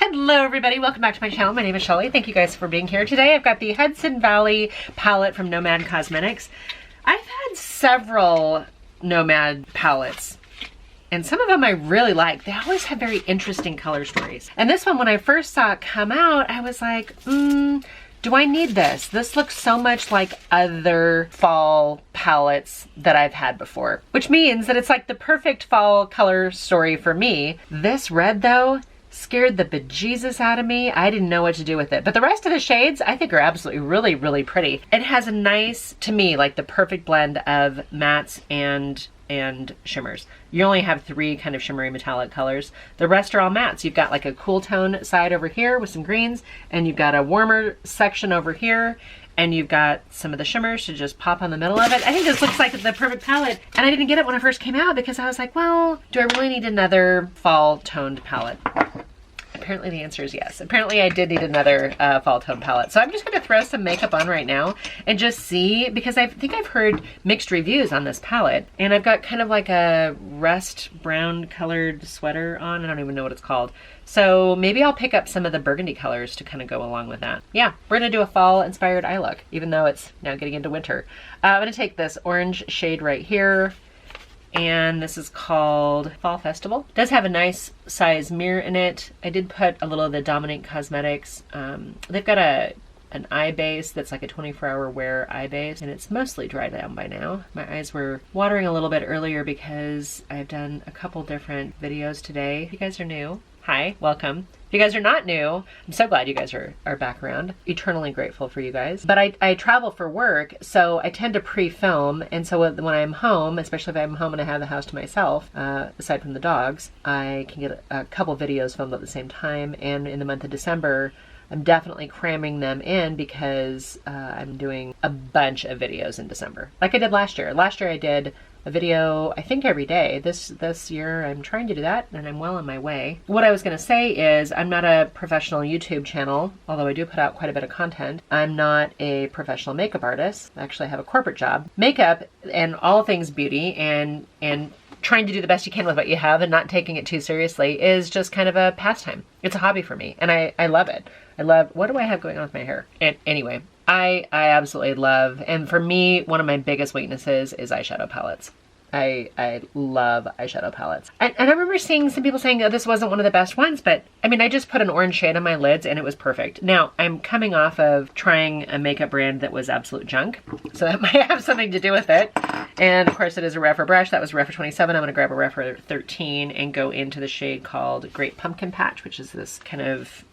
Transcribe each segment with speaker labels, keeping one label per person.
Speaker 1: Hello everybody, welcome back to my channel. My name is Shelly. Thank you guys for being here today. I've got the Hudson Valley palette from Nomad Cosmetics. I've had several Nomad palettes and some of them I really like. They always have very interesting color stories. And this one, when I first saw it come out, I was like, do I need this? This looks so much like other fall palettes that I've had before, which means that it's like the perfect fall color story for me. This red though, scared the bejesus out of me. I didn't know what to do with it. But the rest of the shades I think are absolutely really pretty. It has a nice, to me, like the perfect blend of mattes and shimmers. You only have three kind of shimmery metallic colors. The rest are all mattes. You've got like a cool tone side over here with some greens, and you've got a warmer section over here, and you've got some of the shimmers to just pop on the middle of it. I think this looks like the perfect palette, and I didn't get it when it first came out because I was like, well, do I really need another fall toned palette? Apparently the answer is yes. Apparently I did need another fall tone palette. So I'm just gonna throw some makeup on right now and just see, because I think I've heard mixed reviews on this palette, and I've got kind of like a rust brown colored sweater on. I don't even know what it's called. So maybe I'll pick up some of the burgundy colors to kind of go along with that. Yeah, we're gonna do a fall inspired eye look, even though it's now getting into winter. I'm gonna take this orange shade right here, and this is called Fall Festival. It does have a nice size mirror in it. I did put a little of the Nomad Cosmetics. They've got an eye base that's like a 24-hour wear eye base, and it's mostly dried down by now. My eyes were watering a little bit earlier because I've done a couple different videos today. If you guys are new, hi, welcome. If you guys are not new, I'm so glad you guys are back around. Eternally grateful for you guys. But I travel for work, so I tend to pre-film, and so when I'm home, especially if I'm home and I have the house to myself, aside from the dogs, I can get a couple videos filmed at the same time. And in the month of December, I'm definitely cramming them in because I'm doing a bunch of videos in December, like I did last year. Last year I did a video, I think every day. This year I'm trying to do that, and I'm well on my way. What I was gonna say is I'm not a professional YouTube channel, although I do put out quite a bit of content. I'm not a professional makeup artist. I actually have a corporate job. Makeup and all things beauty and trying to do the best you can with what you have and not taking it too seriously is just kind of a pastime. It's a hobby for me, and I love it. I love, what do I have going on with my hair? And anyway, I absolutely love, and for me, one of my biggest weaknesses is eyeshadow palettes. I love eyeshadow palettes. And I remember seeing some people saying, oh, this wasn't one of the best ones, but I mean, I just put an orange shade on my lids and it was perfect. Now, I'm coming off of trying a makeup brand that was absolute junk, so that might have something to do with it. And of course it is a Refer brush. That was a Refer 27. I'm gonna grab a Refer 13 and go into the shade called Great Pumpkin Patch, which is this kind of,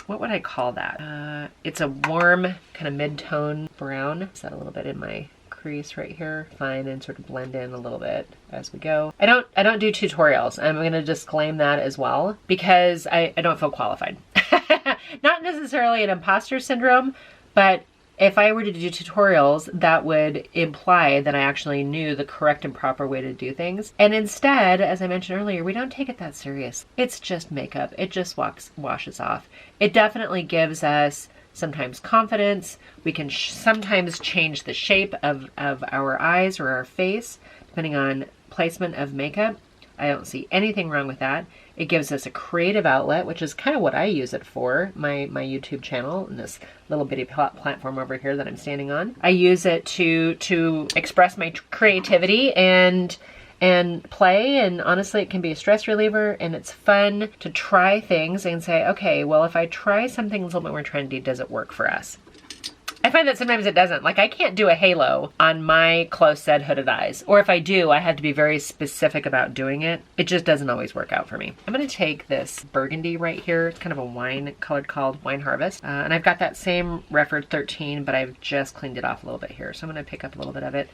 Speaker 1: what would I call that? It's a warm kind of mid-tone brown. Set a little bit in my crease right here, fine, and sort of blend in a little bit as we go. I don't do tutorials. I'm going to disclaim that as well because I don't feel qualified. Not necessarily an imposter syndrome, but if I were to do tutorials, that would imply that I actually knew the correct and proper way to do things. And instead, as I mentioned earlier, we don't take it that serious. It's just makeup. It just washes off. It definitely gives us sometimes confidence. We can sometimes change the shape of our eyes or our face, depending on placement of makeup. I don't see anything wrong with that. It gives us a creative outlet, which is kind of what I use it for, my YouTube channel and this little bitty platform over here that I'm standing on. I use it to express my creativity and play, and honestly it can be a stress reliever, and it's fun to try things and say, okay, well, if I try something a little bit more trendy, does it work for us? I find that sometimes it doesn't. Like, I can't do a halo on my close-set hooded eyes, or if I do, I have to be very specific about doing it. It just doesn't always work out for me. I'm gonna take this burgundy right here. It's kind of a wine colored called Wine Harvest, and I've got that same Refer 13, but I've just cleaned it off a little bit here, so I'm gonna pick up a little bit of it.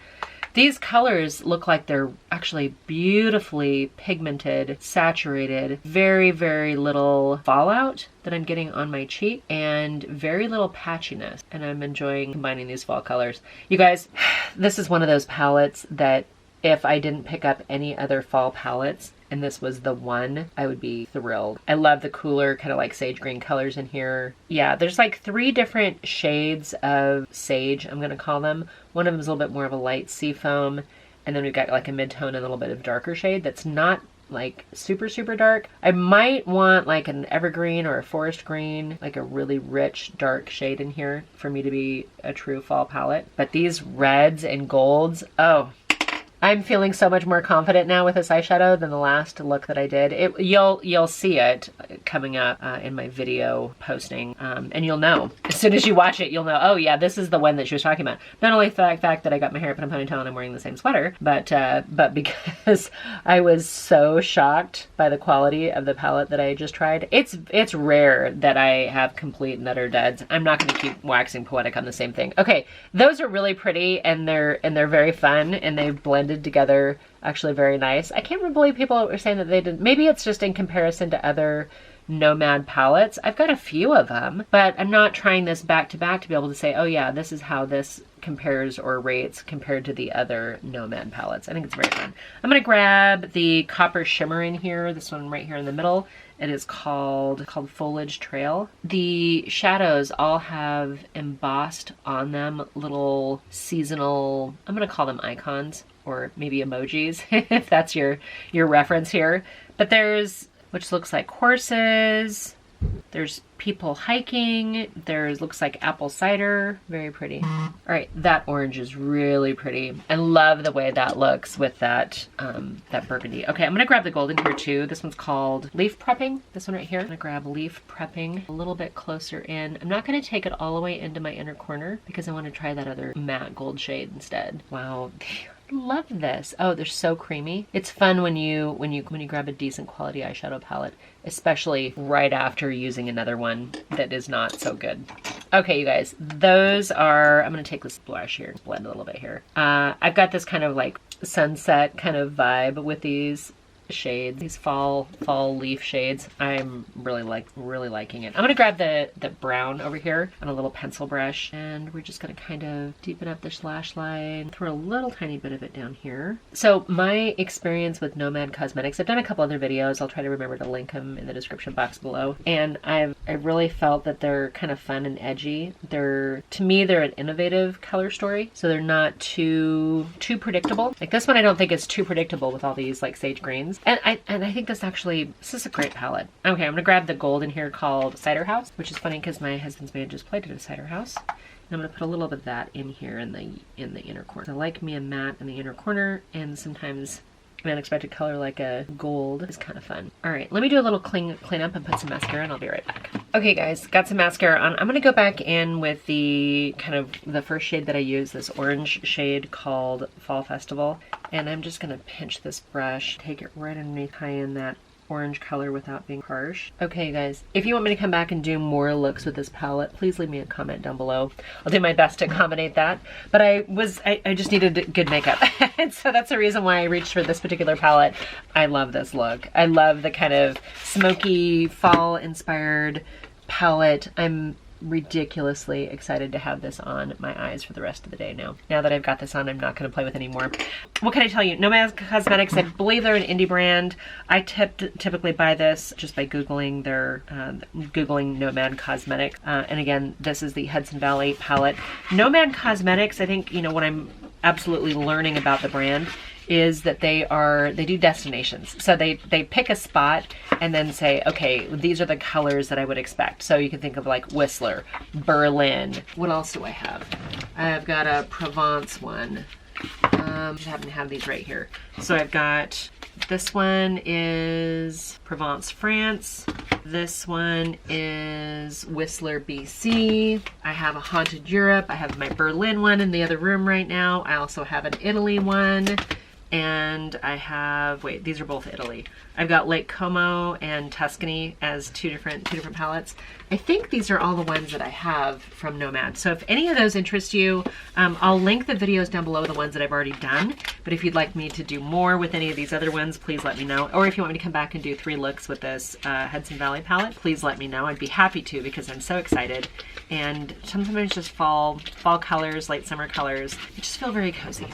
Speaker 1: These colors look like they're actually beautifully pigmented, saturated, very little fallout that I'm getting on my cheek, and very little patchiness. And I'm enjoying combining these fall colors. You guys, this is one of those palettes that if I didn't pick up any other fall palettes, and this was the one, I would be thrilled. I love the cooler kind of like sage green colors in here. Yeah, there's like 3 different shades of sage, I'm gonna call them. One of them is a little bit more of a light sea foam, and then we've got like a mid-tone and a little bit of darker shade that's not like super, super dark. I might want like an evergreen or a forest green, like a really rich, dark shade in here for me to be a true fall palette. But these reds and golds, oh, I'm feeling so much more confident now with this eyeshadow than the last look that I did. You'll see it coming up in my video posting, and you'll know. As soon as you watch it, you'll know, oh yeah, this is the one that she was talking about. Not only the fact that I got my hair up in a ponytail and I'm wearing the same sweater, but because I was so shocked by the quality of the palette that I just tried. It's rare that I have complete and utter duds. I'm not going to keep waxing poetic on the same thing. Okay, those are really pretty, and they're very fun, and they've blended together actually very nice. I can't believe people were saying that they didn't. Maybe it's just in comparison to other Nomad palettes. I've got a few of them, but I'm not trying this back to back to be able to say, oh yeah, this is how this compares or rates compared to the other Nomad palettes. I think it's very fun. I'm going to grab the Copper Shimmer in here, this one right here in the middle. It is called Foliage Trail. The shadows all have embossed on them little seasonal, I'm going to call them icons, or maybe emojis, if that's your reference here. But there's, which looks like horses, there's people hiking, there's looks like apple cider, very pretty. All right, that orange is really pretty. I love the way that looks with that that burgundy. Okay, I'm gonna grab the gold in here too. This one's called Leaf Prepping. This one right here. I'm gonna grab Leaf Prepping a little bit closer in. I'm not gonna take it all the way into my inner corner because I want to try that other matte gold shade instead. Wow. Love this. Oh, they're so creamy. It's fun when you grab a decent quality eyeshadow palette, especially right after using another one that is not so good. Okay, you guys, those are, I'm going to take this blush here, blend a little bit here. I've got this kind of like sunset kind of vibe with these shades, these fall leaf shades. I'm really liking it. I'm gonna grab the brown over here on a little pencil brush, and we're just gonna kind of deepen up this lash line, throw a little tiny bit of it down here. So my experience with Nomad Cosmetics, I've done a couple other videos. I'll try to remember to link them in the description box below. And I really felt that they're kind of fun and edgy. To me, they're an innovative color story, so they're not too predictable. Like this one, I don't think is too predictable with all these like sage greens. And I think this is a great palette. Okay, I'm gonna grab the gold in here called Cider House, which is funny because my husband's band just played at a cider house. And I'm gonna put a little bit of that in here in the inner corner. I like me a matte in the inner corner, and sometimes an unexpected color like a gold is kind of fun. All right, let me do a little clean up and put some mascara, and I'll be right back. Okay guys, got some mascara on. I'm gonna go back in with the kind of the first shade that I use, this orange shade called Fall Festival. And I'm just gonna pinch this brush, take it right underneath, tie in that orange color without being harsh. Okay guys, if you want me to come back and do more looks with this palette, please leave me a comment down below. I'll do my best to accommodate that. But I just needed good makeup. And so that's the reason why I reached for this particular palette. I love this look. I love the kind of smoky, fall inspired palette. I'm ridiculously excited to have this on my eyes for the rest of the day now. Now that I've got this on, I'm not going to play with anymore. What can I tell you? Nomad Cosmetics, I believe they're an indie brand. I typically buy this just by Googling Googling Nomad Cosmetics. And again, this is the Hudson Valley palette. Nomad Cosmetics, I think, what I'm absolutely learning about the brand is that they do destinations. So they pick a spot and then say, okay, these are the colors that I would expect. So you can think of like Whistler, Berlin. What else do I have? I've got a Provence one. I just happen to have these right here. So I've got, this one is Provence, France. This one is Whistler, BC. I have a Haunted Europe. I have my Berlin one in the other room right now. I also have an Italy one. And I have, wait, these are both Italy. I've got Lake Como and Tuscany as two different palettes. I think these are all the ones that I have from Nomad. So if any of those interest you, I'll link the videos down below, the ones that I've already done. But if you'd like me to do more with any of these other ones, please let me know. Or if you want me to come back and do 3 looks with this Hudson Valley palette, please let me know. I'd be happy to, because I'm so excited. And sometimes just fall colors, late summer colors, they just feel very cozy.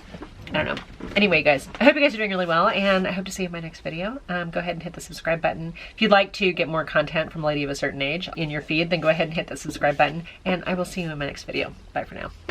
Speaker 1: I don't know. Anyway, guys, I hope you guys are doing really well, and I hope to see you in my next video. Go ahead and hit the subscribe button. If you'd like to get more content from Lady of a Certain Age in your feed, then go ahead and hit the subscribe button, and I will see you in my next video. Bye for now.